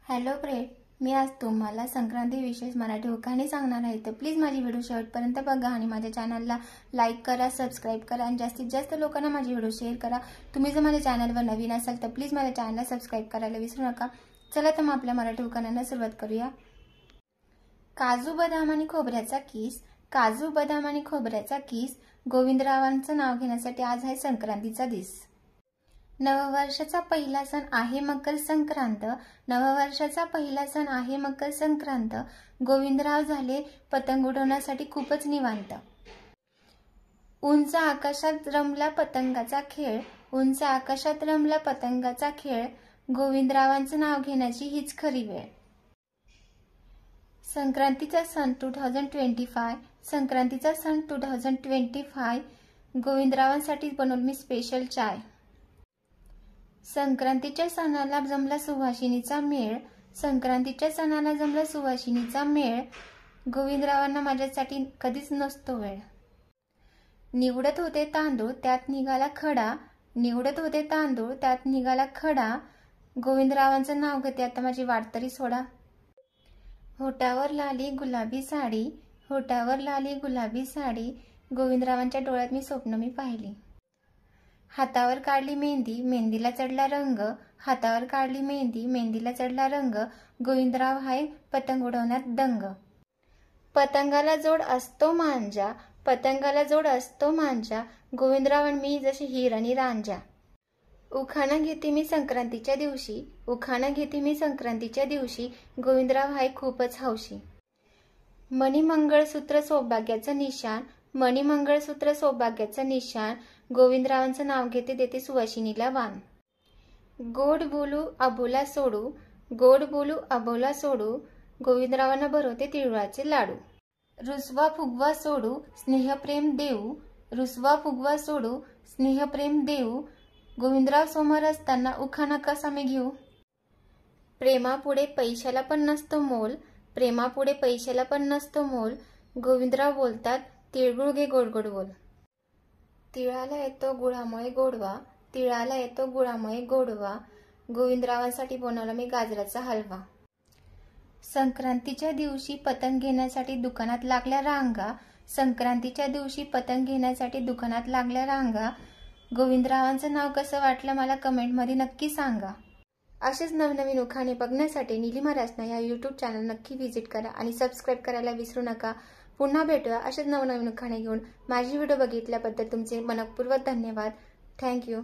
Hello friend, मी आज तुम्हाला संक्रांती विशेष मराठी उखाणे सांगणार आहे। तर प्लीज माझी व्हिडिओ शेवटपर्यंत बघा आणि माझ्या चॅनलला लाईक करा, सबस्क्राइब करा आणि जास्तीत जास्त लोकांना माझी व्हिडिओ शेअर करा। तुम्ही जर माझ्या चॅनलवर नवीन असाल तर प्लीज माझ्या चॅनलला सबस्क्राइब करायला विसरू नका। चला तर मग आपल्या मराठी उखाण्यांना सुरुवात करूया। काजू बदाम आणि खोबऱ्याचा किस, काजू बदाम आणि खोबऱ्याचा किस, गोविंदरावांचं नाव घेण्यासाठी आज आहे संक्रांतीचा दिस। नववर्षाचा पहिला सण आहे मकर संक्रांत, नववर्षाचा पहिला सण आहे मकर संक्रांत, गोविंदराव झाले पतंग उडवण्यासाठी खूपच निवांत। उंच आकाशात रमला पतंगाचा खेळ, उंच आकाशात रमला पतंगाचा खेळ, गोविंदरावांचं नाव घेण्याची हीच खरी वेळ। संक्रांतीचा सण 2025, संक्रांतीचा सण 2025, गोविंदरावांसाठी बनवली मी स्पेशल चाय। संक्रांतीच्या सणाला जमला सुवासिनीचा मेळ, संक्रांतीच्या सणाला जमला सुवासिनीचा मेळ, गोविंदरावांना माझ्यासाठी कधीच नसतो वेळ। निवडत होते तांदूळ त्यात निघाला खडा, निवडत होते तांदूळ त्यात निघाला खडा, गोविंदरावांचं नाव घेते आता माझी वाट तरी सोडा। होटावर लाली गुलाबी साडी, होटावर लाली गुलाबी साडी, गोविंदरावांच्या डोळ्यात मी स्वप्न पाहिली। हातावर काढली मेहंदी, मेहंदीला चढला रंग, हातावर काढली मेहंदी, मेहंदीला चढला रंग, गोविंदराव हाय पतंग उडवण्यात दंग। पतंगाला जोड असतो मांजा, पतंगाला जोड असतो मांजा, गोविंदराव आणि मी जसे हिर आणि रांझा। उखाणा घेते मी संक्रांतीच्या दिवशी, उखाणा घेते मी संक्रांतीच्या दिवशी, गोविंदराव हाय खूपच हौशी। मणिमंगळसूत्र सौभाग्याचं निशाण, मणिमंगळसूत्र सौभाग्याचं निशाण, गोविंदरावांचं नाव घेते देते सुवासिनीला वाण। गोड बोलू अबोला सोडू, गोड बोलू अबोला सोडू, गोविंदरावांना भरवते तिळगुळाचे लाडू। रुसवा फुगवा सोडू स्नेहप्रेम देऊ, रुसवा फुगवा सोडू स्नेहप्रेम देऊ, गोविंदराव समोर असताना उखाणा कसा मी घेऊ। प्रेमापुढे पैशाला पण नसतो मोल, प्रेमापुढे पैशाला पण नसतो मोल, गोविंदराव बोलतात तिळगुळ घे गोड गोड बोल। तिळाला येतो गुळामुळे गोडवा, तिळाला येतो गुळामुळे गोडवा, गोविंदरावांसाठी बनवला मी गाजराचा हलवा। संक्रांतीच्या दिवशी पतंग घेण्यासाठी दुकानात लागल्या रांगा, संक्रांतीच्या दिवशी पतंग घेण्यासाठी दुकानात लागल्या रांगा, गोविंदरावांचं नाव कसं वाटलं मला कमेंटमध्ये नक्की सांगा। असेच नवनवीन उखाणे बघण्यासाठी नीलिमा रचना या यूट्यूब चॅनल नक्की व्हिजिट करा आणि सबस्क्राइब करायला विसरू नका। पुन्हा भेटूया असेच नवनवीन उखाणे घेऊन। माझी व्हिडिओ बघितल्याबद्दल तुमचे मनपूर्वक धन्यवाद। थँक्यू।